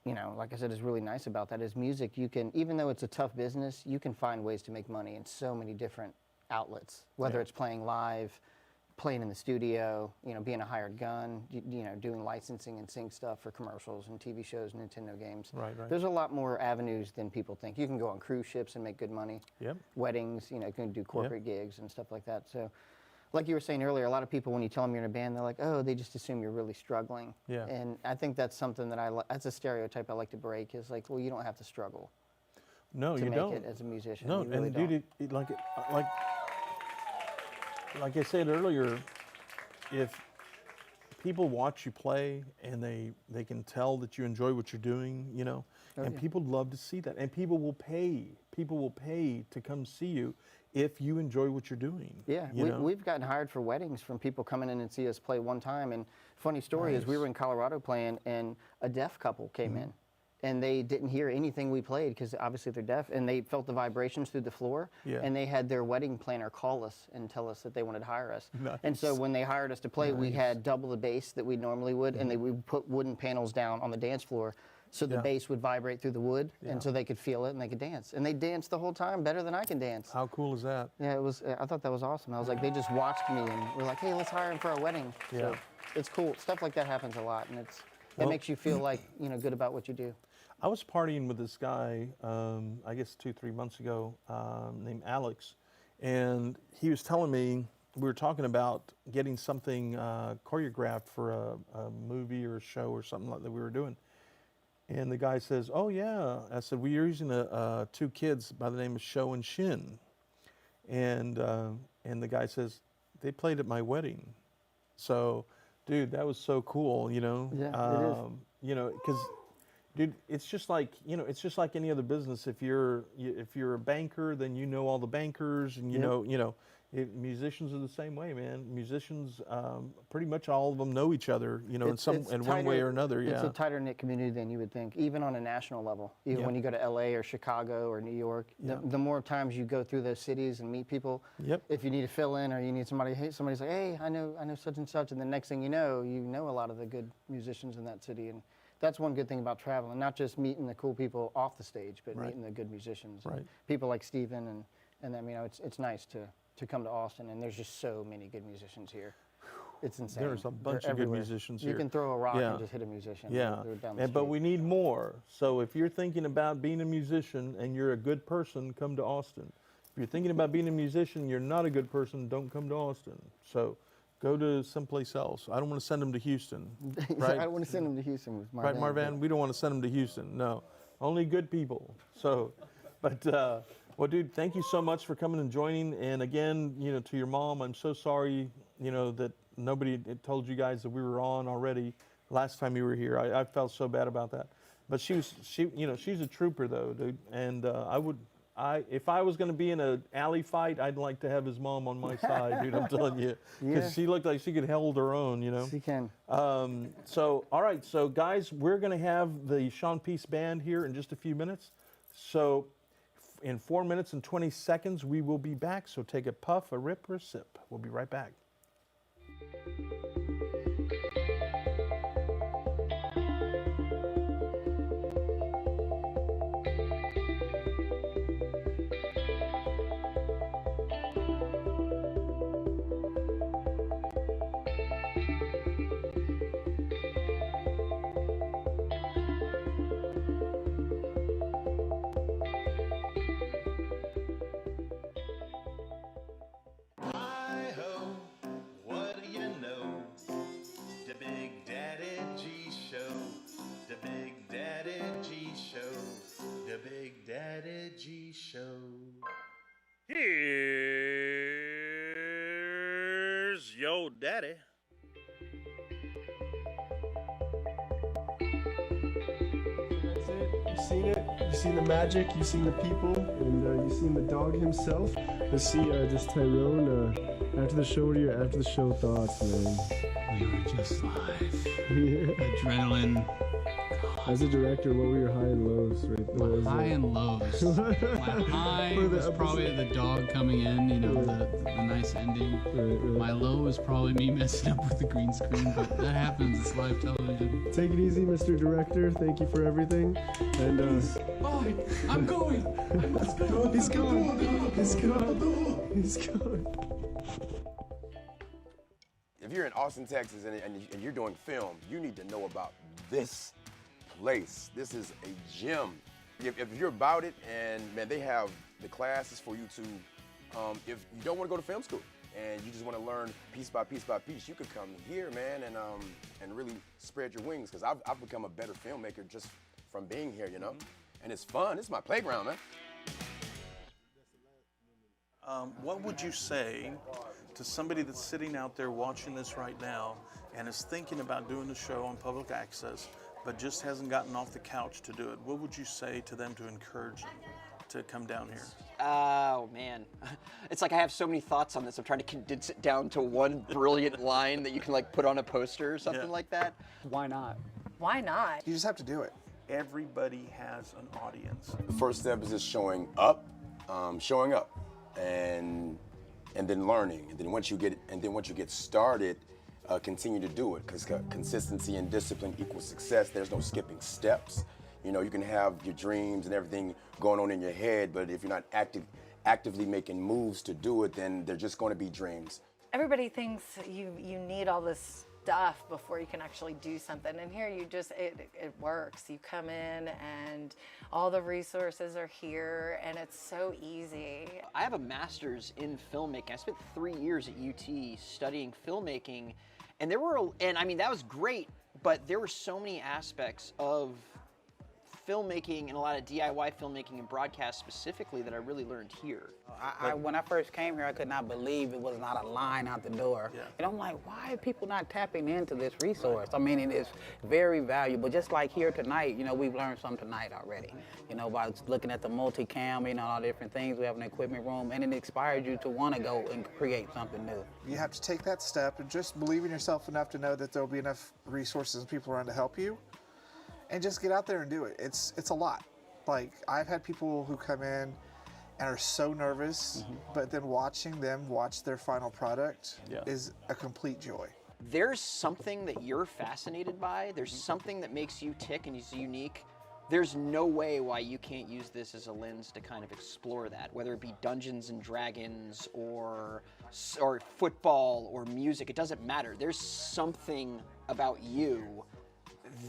like I said, is really nice about that is music. You can, even though it's a tough business, you can find ways to make money in so many different outlets, whether it's playing live, playing in the studio, being a hired gun, doing licensing and sync stuff for commercials and TV shows, Nintendo games. Right. There's a lot more avenues than people think. You can go on cruise ships and make good money. Yep. Weddings, you can do corporate gigs and stuff like that. So, like you were saying earlier, a lot of people, when you tell them you're in a band, they're like, oh, they just assume you're really struggling. Yeah. And I think that's something that that's a stereotype I like to break is like, well, you don't have to struggle. No, to you make don't. it as a musician. No, You really and don't. dude, like I said earlier, if people watch you play and they can tell that you enjoy what you're doing, and people love to see that, and people will pay to come see you if you enjoy what you're doing. Yeah, we've gotten hired for weddings from people coming in and see us play one time. And funny story is we were in Colorado playing, and a deaf couple came in, and they didn't hear anything we played because obviously they're deaf, and they felt the vibrations through the floor. And they had their wedding planner call us and tell us that they wanted to hire us. And so when they hired us to play, we had double the bass that we normally would, and we put wooden panels down on the dance floor. So the bass would vibrate through the wood, and so they could feel it and they could dance. And they danced the whole time better than I can dance. How cool is that? Yeah, it was. I thought that was awesome. I was like, they just watched me and were like, hey, let's hire him for our wedding. So it's cool. Stuff like that happens a lot, and it makes you feel like good about what you do. I was partying with this guy, I guess 2-3 months ago, named Alex, and he was telling me we were talking about getting something choreographed for a movie or a show or something like that we were doing. And the guy says, oh, yeah. I said, we are using two kids by the name of Shaun and Shin. And the guy says, they played at my wedding. So, dude, that was so cool, Yeah, it is. Because, dude, it's just like, it's just like any other business. If you're a banker, then you know all the bankers, and musicians are the same way, man. Musicians, pretty much all of them know each other, in one way or another. Yeah. It's a tighter knit community than you would think, even on a national level. Even when you go to LA or Chicago or New York, the more times you go through those cities and meet people. If you need to fill in or you need somebody, somebody's like, hey, I know such and such, and the next thing you know a lot of the good musicians in that city. And that's one good thing about traveling, not just meeting the cool people off the stage, but meeting the good musicians. Right. People like Steven and them, it's nice to come to Austin, and there's just so many good musicians here. It's insane. There's a bunch of good musicians here. You can throw a rock and just hit a musician. Yeah, They're down the but street. we need more. So if you're thinking about being a musician and you're a good person, come to Austin. If you're thinking about being a musician, you're not a good person, don't come to Austin. So go to someplace else. I don't want to send them to Houston. Right? I don't want to send them to Houston with Marvan. Right, Marvan? We don't want to send them to Houston. No, only good people. So, but, well, dude, thank you so much for coming and joining. And again, to your mom, I'm so sorry, that nobody had told you guys that we were on already last time you were here. I felt so bad about that. But she's a trooper though, dude. And if I was going to be in an alley fight, I'd like to have his mom on my side, dude. I'm telling you, because she looked like she could hold her own, She can. So, all right. So, guys, we're going to have the Shaun Peace Band here in just a few minutes. So, in 4 minutes and 20 seconds, we will be back. So, take a puff, a rip, or a sip. We'll be right back. Here's your daddy. That's it. You've seen it. You've seen the magic. You've seen the people, and you've seen the dog himself. Let's see, just Tyrone. After the show, what are your after the show thoughts, man? We were just live. Adrenaline. As a director, what were your high and lows? Right? High and lows. My high was probably the dog coming in, you know, the nice ending. Right. My low was probably me messing up with the green screen, but that happens. It's live television. Take it easy, Mr. Director. Thank you for everything. And Bye. I'm going. He's going. He's going. He's going. He's going. If you're in Austin, Texas, and you're doing film, you need to know about this place. This is a gem. If you're about it, and man, they have the classes for you to, if you don't want to go to film school and you just want to learn piece by piece by piece, you could come here, man, and really spread your wings, because I've become a better filmmaker just from being here, you know? And it's fun. It's my playground, man. What would you say to somebody that's sitting out there watching this right now and is thinking about doing the show on public access, but just hasn't gotten off the couch to do it? What would you say to them to encourage them to come down here? Oh, man. It's like I have so many thoughts on this. I'm trying to condense it down to one brilliant line that you can like put on a poster or something like that. Why not? Why not? You just have to do it. Everybody has an audience. The first step is just showing up, and then learning. And then once you get started, continue to do it, because consistency and discipline equals success. There's no skipping steps. You know, you can have your dreams and everything going on in your head, but if you're not actively making moves to do it, then they're just going to be dreams. Everybody thinks you need all this stuff before you can actually do something, and here you just it works. You come in and all the resources are here, and it's so easy. I have a master's in filmmaking. I spent 3 years at UT studying filmmaking, and I mean, that was great, but there were so many aspects of filmmaking and a lot of DIY filmmaking and broadcast specifically that I really learned here. When I first came here, I could not believe it was not a line out the door. Yeah. And I'm like, why are people not tapping into this resource? Right. I mean, it is very valuable. Just like here tonight, you know, we've learned something tonight already. You know, by looking at the multicam, you know, all the different things. We have an equipment room, and it inspired you to want to go and create something new. You have to take that step and just believe in yourself enough to know that there'll be enough resources and people around to help you. And just get out there and do it. It's a lot. Like, I've had people who come in and are so nervous, but then watching them watch their final product is a complete joy. There's something that you're fascinated by. There's something that makes you tick and is unique. There's no way why you can't use this as a lens to kind of explore that, whether it be Dungeons and Dragons or football or music. It doesn't matter. There's something about you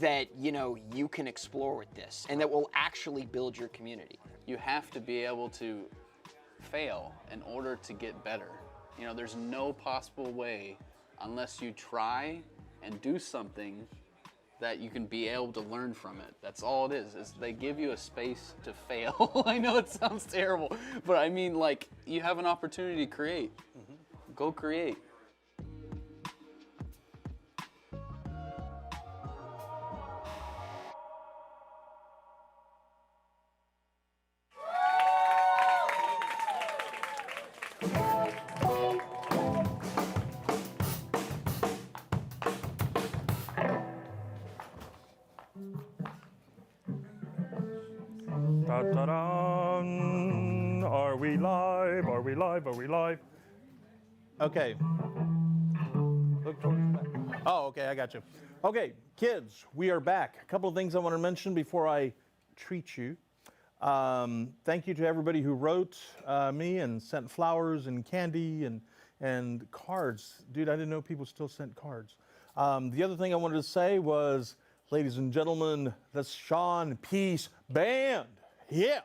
that, you know, you can explore with this and that will actually build your community. You have to be able to fail in order to get better. You know, there's no possible way unless you try and do something that you can be able to learn from it. That's all it is they give you a space to fail. I know it sounds terrible, but I mean, like, you have an opportunity to create. Go create. Da-da-dun. Are we live? Are we live? Are we live? Okay. Look towards the back. Oh, okay, I got you. Okay, kids, we are back. A couple of things I want to mention before I treat you. Thank you to everybody who wrote me and sent flowers and candy and cards. Dude, I didn't know people still sent cards. The other thing I wanted to say was, ladies and gentlemen, the Shaun Peace Band. Yeah.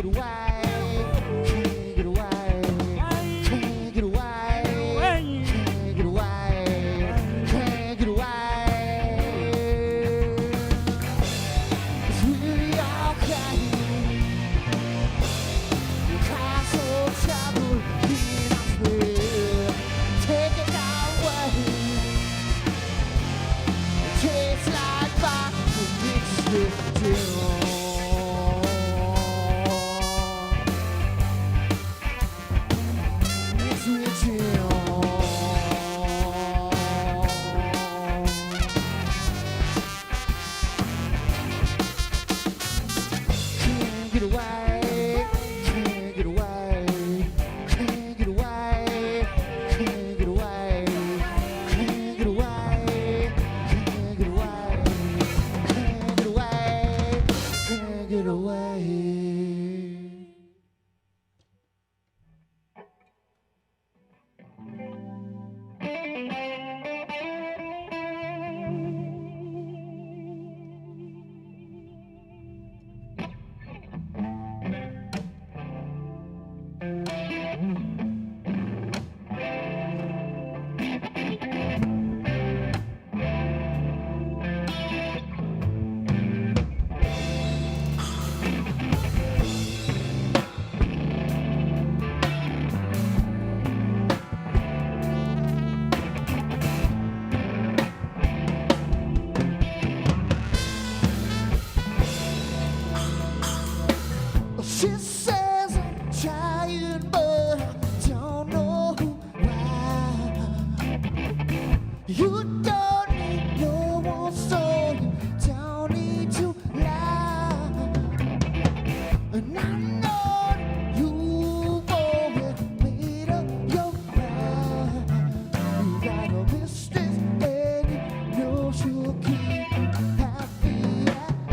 get away, can't get away, can't get away, can't get away, can't get away. It's really okay. Cause so trouble in our spirit, take it away. It tastes like vodka mixed with gin. Mixed with gin. Can't get away, can't get away, can't get away, can't get away, can't get away, can't get away, can't get away, can't get away. She says I'm trying, but I don't know why. You don't need no one, so you don't need to lie. And I know that you've already made up your mind. You got a business and you know she'll keep you happy at night.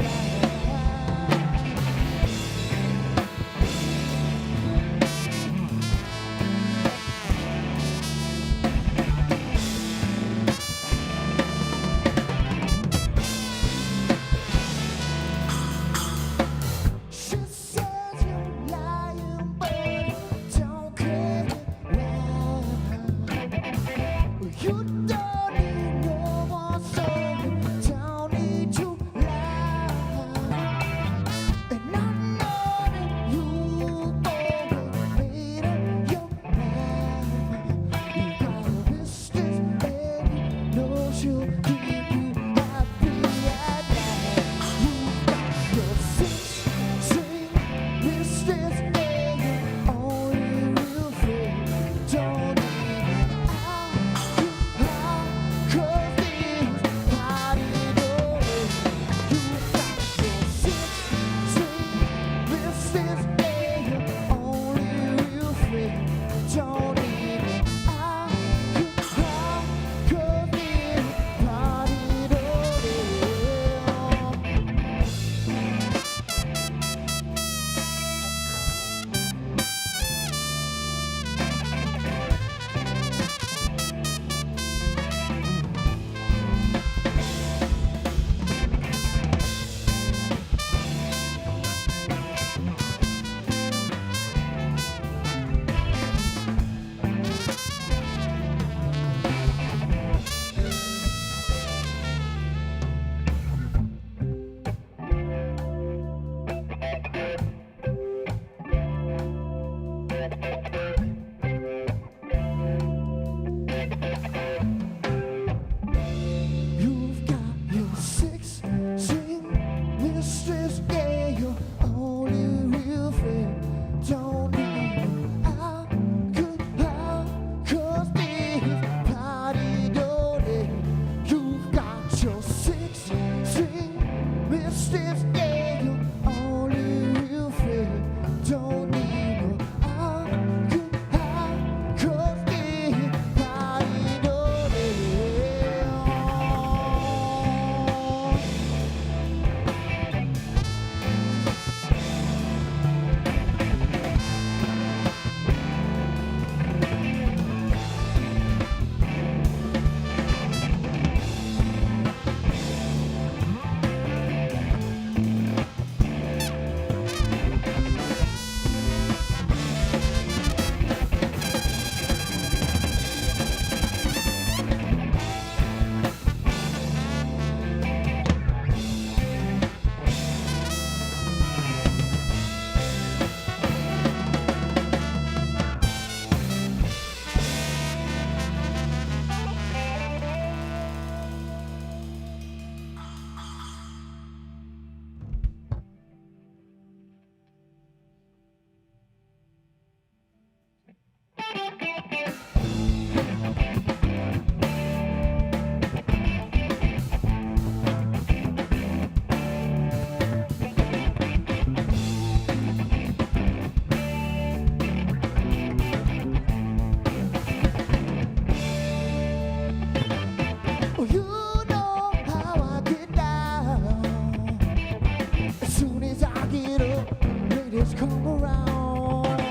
come around.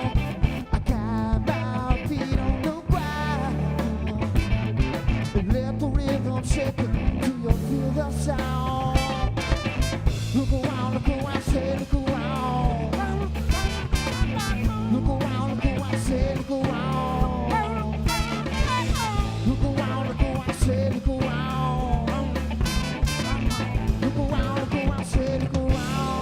I got my feet on the ground. And let the rhythm shake it till you feel the sound. Look around, say look around. Look around, say look around. Look around, say look around. Look around, say look around.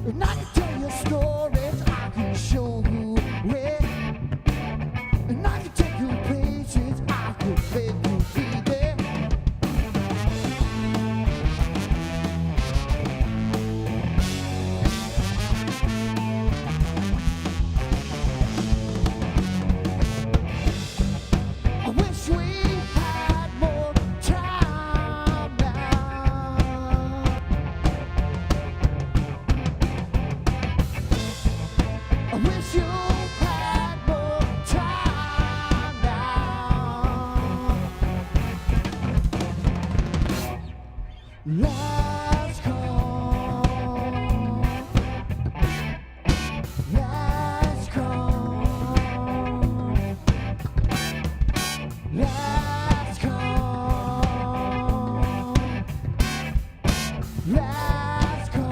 And I can tell you stories, I can show you where. And I can take you places, I can make you be there. I wish we had more time now. I wish you had more time now. Last call. Last call. Last call. Last call.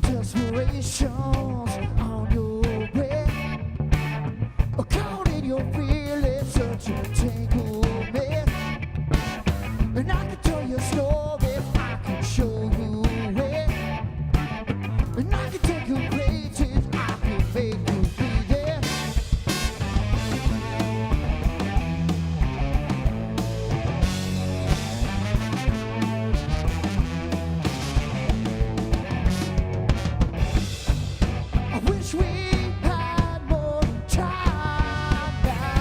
Desperation's on your breath. Caught in your feelings, such a tangled mess. And I can tell you stories, I can show you where. And I can take you places, I can make you be there. I wish we had more time now.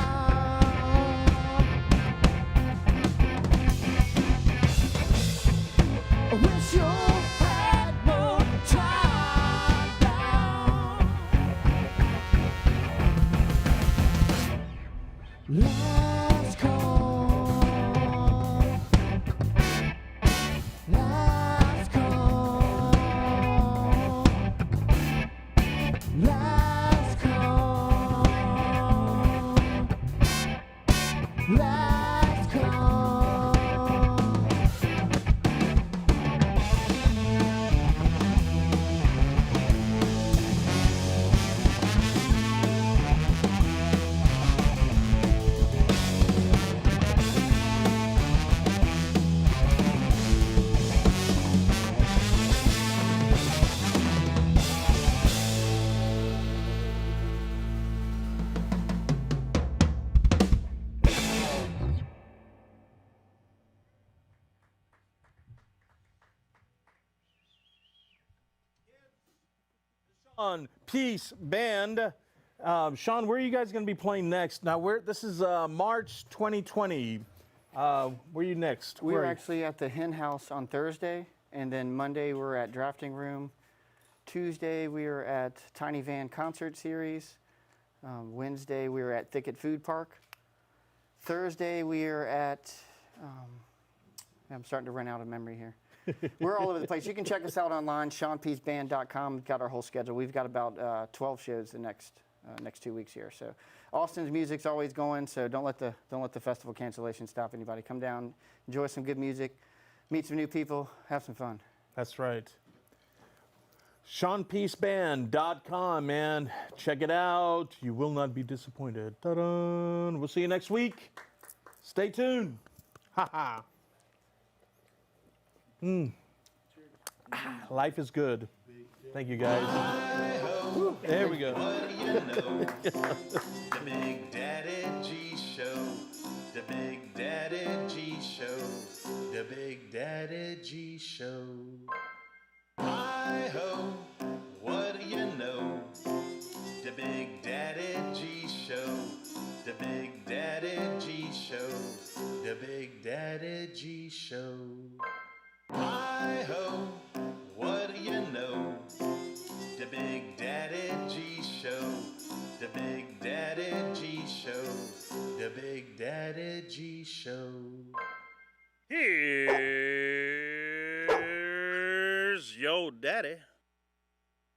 I wish you had more time now. Last call. Last call. Last call. Last call. On Peace Band. Shaun, where are you guys going to be playing next? Now, this is March 2020. Where are you next? We're Where are you? actually at the Hen House on Thursday, and then Monday we're at Drafting Room. Tuesday we are at Tiny Van Concert Series. Wednesday we are at Thicket Food Park. Thursday we are at, I'm starting to run out of memory here. We're all over the place. You can check us out online, ShaunPeaceBand.com. We've got our whole schedule. We've got about 12 shows the next 2 weeks here. So Austin's music's always going, so don't let the festival cancellation stop anybody. Come down, enjoy some good music, meet some new people, have some fun. That's right. ShaunPeaceBand.com, man. Check it out. You will not be disappointed. Ta-da! We'll see you next week. Stay tuned. Ha ha. Life is good. Thank you, guys. There we go. What do you know? The Big Daddy G Show. The Big Daddy G Show. The Big Daddy G Show. Hi-ho, what do you know? The Big Daddy G Show. The Big Daddy G Show. The Big Daddy G Show. Hi-ho, what do you know? Daddy G Show. Here's your daddy.